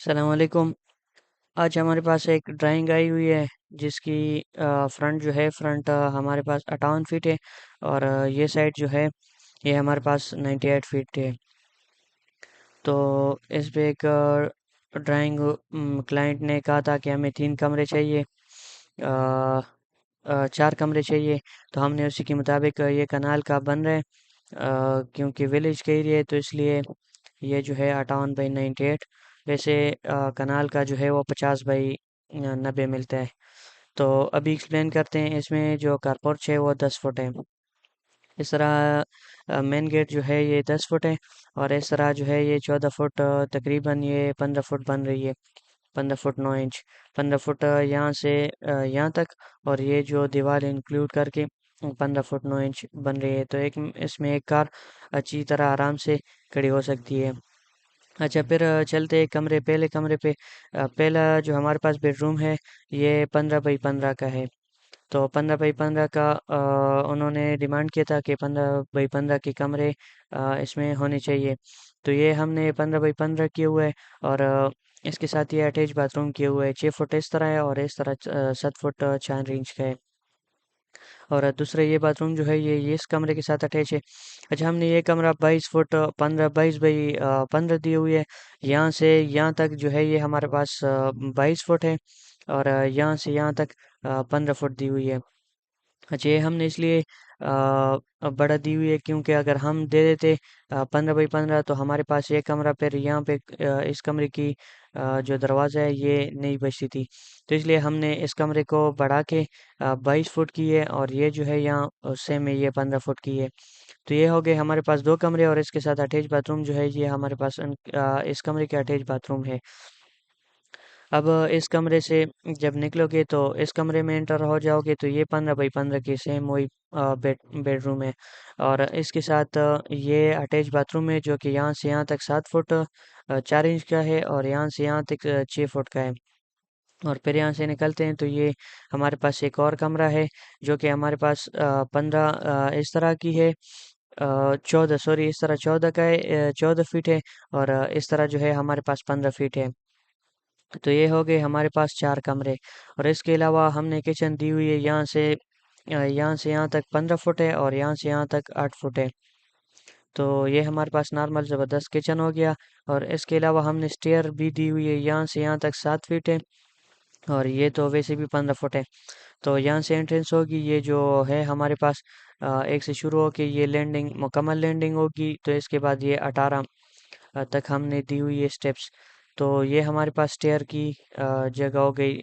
السلام علیکم۔ آج ہمارے پاس ایک ڈرائنگ آئی ہوئی ہے جس کی فرنٹ جو ہے فرنٹ ہمارے پاس 58 فٹ ہے، اور یہ سائڈ جو ہے یہ ہمارے پاس 98 فٹ ہے۔ تو اس پہ ایک ڈرائنگ کلائنٹ نے کہا تھا کہ ہمیں 3 کمرے چاہیے، 4 کمرے چاہیے، تو ہم نے اسی کے مطابق یہ کنال کا بن رہا ہے، کیونکہ ولیج کا ایریا ہے تو اس لیے یہ جو ہے 58 بائی 98۔ ویسے کنال کا جو ہے وہ 50 بائی 90 ملتا ہے۔ تو ابھی ایکسپلین کرتے ہیں، اس میں جو کارپورچ ہے وہ 10 فٹ ہے۔ اس طرح مین گیٹ جو ہے یہ 10 فٹ ہے، اور اس طرح جو ہے یہ 14 فٹ، تقریباً یہ 15 فٹ بن رہی ہے، 15 فٹ 9 انچ، 15 فٹ یہاں سے یہاں تک، اور یہ جو دیوار انکلوڈ کر کے 15 فٹ 9 انچ بن رہی ہے، تو اس میں ایک کار اچھی طرح آرام سے کھڑی ہو سکتی ہے۔ اچھا، پھر چلتے ہیں پہلے کمرے پہ۔ پہلا جو ہمارے پاس بیڈ روم ہے یہ 15 بائی 15 کا ہے۔ تو 15 بائی 15 کا انہوں نے ڈیمانڈ کیا تھا کہ 15 بائی 15 کے کمرے اس میں ہونے چاہیے، تو یہ ہم نے 15 بائی 15 کیے ہوئے ہے، اور اس کے ساتھ یہ اٹیچ باتھ روم کیے ہوئے ہے، 6 فٹ اس طرح ہے، اور اس طرح 7 فٹ 4 انچ کا ہے۔ اور دوسرا یہ باتھ روم جو ہے یہ اس کمرے کے ساتھ اٹیچ ہے۔ اچھا، ہم نے یہ کمرہ 22 فٹ 22 بائی 15 دی ہوئی ہے۔ یہاں سے یہاں تک جو ہے یہ ہمارے پاس 22 فٹ ہے، اور یہاں سے یہاں تک 15 فٹ دی ہوئی ہے۔ اچھا، یہ ہم نے اس لیے بڑا دی ہوئی ہے کیونکہ اگر ہم دے دیتے 15 بائی 15 تو ہمارے پاس یہ کمرہ پھر یہاں پہ اس کمرے کی جو دروازہ ہے یہ نہیں بچتی تھی، تو اس لیے ہم نے اس کمرے کو بڑھا کے 22 فٹ کی ہے، اور یہ جو ہے یہاں سیم میں یہ 15 فٹ کی ہے۔ تو یہ ہو گئے ہمارے پاس 2 کمرے، اور اس کے ساتھ اٹیچ باتھ روم جو ہے یہ ہمارے پاس اس کمرے کے اٹیچ باتھ روم ہے۔ اب اس کمرے سے جب نکلو گے تو اس کمرے میں انٹر ہو جاؤ گے تو یہ 15 بائی 15 کی سیم وہی بیڈ روم ہے، اور اس کے ساتھ یہ اٹیچ باتھ روم ہے جو کہ یہاں سے یہاں تک 7 فٹ 4 انچ کا ہے، اور یہاں سے یہاں تک 6 فٹ کا ہے۔ اور پھر یہاں سے نکلتے ہیں تو یہ ہمارے پاس ایک اور کمرہ ہے جو کہ ہمارے پاس 15 اس طرح کی ہے، 14 اس طرح 14 کا ہے، 14 فٹ ہے، اور اس طرح جو ہے ہمارے پاس 15 فٹ ہے۔ تو یہ ہو گئے ہمارے پاس 4 کمرے، اور اس کے علاوہ ہم نے کچن دی ہوئی ہے یہاں سے یہاں تک 15 فٹ ہے، اور یہاں سے یہاں تک 8 فٹ ہے۔ تو یہ ہمارے پاس نارمل زبردست کچن ہو گیا، اور اس کے علاوہ ہم نے اسٹیئر بھی دی ہوئی ہے یہاں سے یہاں تک 7 فٹ ہے، اور یہ تو ویسے بھی 15 فٹ ہے۔ تو یہاں سے انٹرنس ہوگی، یہ جو ہے ہمارے پاس ایک سے شروع ہو کے یہ لینڈنگ مکمل لینڈنگ ہوگی، تو اس کے بعد یہ 18 تک ہم نے دی ہوئی ہے سٹیپس۔ تو یہ ہمارے پاس اسٹیئر کی جگہ ہو گئی۔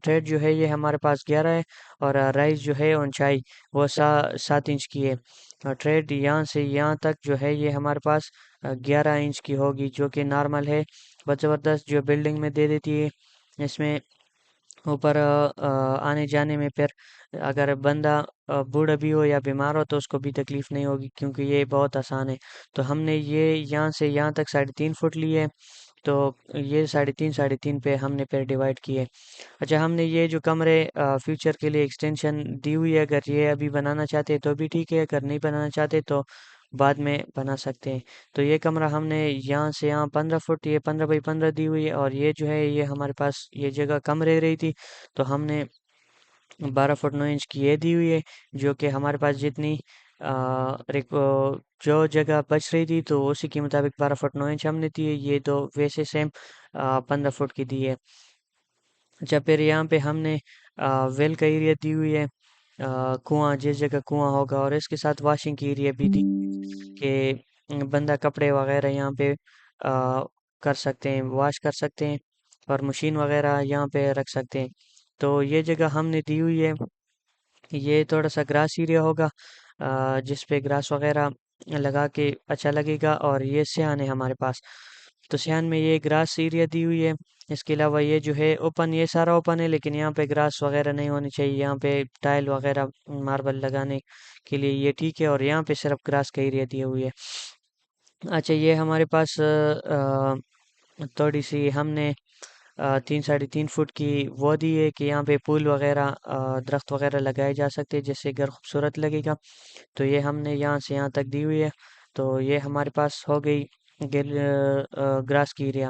ٹریڈ جو ہے یہ ہمارے پاس 11 ہے، اور رائز جو ہے اونچائی وہ 7 انچ کی ہے۔ ٹریڈ یہاں سے یہاں تک جو ہے یہ ہمارے پاس 11 انچ کی ہوگی، جو کہ نارمل ہے، بہت زبردست جو بلڈنگ میں دے دیتی ہے۔ اس میں اوپر آنے جانے میں پھر اگر بندہ بوڑھا بھی ہو یا بیمار ہو تو اس کو بھی تکلیف نہیں ہوگی، کیونکہ یہ بہت آسان ہے۔ تو ہم نے یہ یہاں سے یہاں تک 3.5 فٹ لی ہے، تو یہ 3.5 پہ ہم نے پھر ڈیوائڈ کیے۔ اچھا، ہم نے یہ جو کمرے فیوچر کے لیے ایکسٹینشن دی ہوئی ہے، اگر یہ ابھی بنانا چاہتے تو بھی ٹھیک ہے، اگر نہیں بنانا چاہتے تو بعد میں بنا سکتے ہیں۔ تو یہ کمرہ ہم نے یہاں سے یہاں 15 فٹ، یہ 15 بائی 15 دی ہوئی ہے، اور یہ جو ہے یہ ہمارے پاس یہ جگہ کم رہ رہی تھی، تو ہم نے 12 فٹ 9 انچ کی یہ دی ہوئی ہے، جو کہ ہمارے پاس جتنی جو جگہ بچ رہی تھی تو اسی کے مطابق 12 فٹ 9 انچ ہم نے دی ہے، یہ تو ویسے سیم 15 فٹ کی دی ہے۔ اچھا، پھر یہاں پہ ہم نے ویل کا ایریا دی ہوئی ہے، کنواں جس جگہ کنواں ہوگا، اور اس کے ساتھ واشنگ کی ایریا بھی دی کہ بندہ کپڑے وغیرہ یہاں پہ کر سکتے ہیں، واش کر سکتے ہیں، اور مشین وغیرہ یہاں پہ رکھ سکتے ہیں۔ تو یہ جگہ ہم نے دی ہوئی ہے، یہ تھوڑا سا گراس ایریا ہوگا، جس پہ گراس وغیرہ لگا کے اچھا لگے گا، اور یہ سیان ہے ہمارے پاس، تو سیان میں یہ گراس ایریا دی ہوئی ہے۔ اس کے علاوہ یہ جو ہے اوپن، یہ سارا اوپن ہے، لیکن یہاں پہ گراس وغیرہ نہیں ہونی چاہیے، یہاں پہ ٹائل وغیرہ ماربل لگانے کے لیے یہ ٹھیک ہے، اور یہاں پہ صرف گراس کا ایریا دی ہوئی ہے۔ اچھا، یہ ہمارے پاس تھوڑی سی ہم نے 3.5 فٹ کی وہ دی ہے کہ یہاں پہ پول وغیرہ درخت وغیرہ لگائے جا سکتے جس سے گھر خوبصورت لگے گا، تو یہ ہم نے یہاں سے یہاں تک دی ہوئی ہے۔ تو یہ ہمارے پاس ہو گئی گراس کی ایریا۔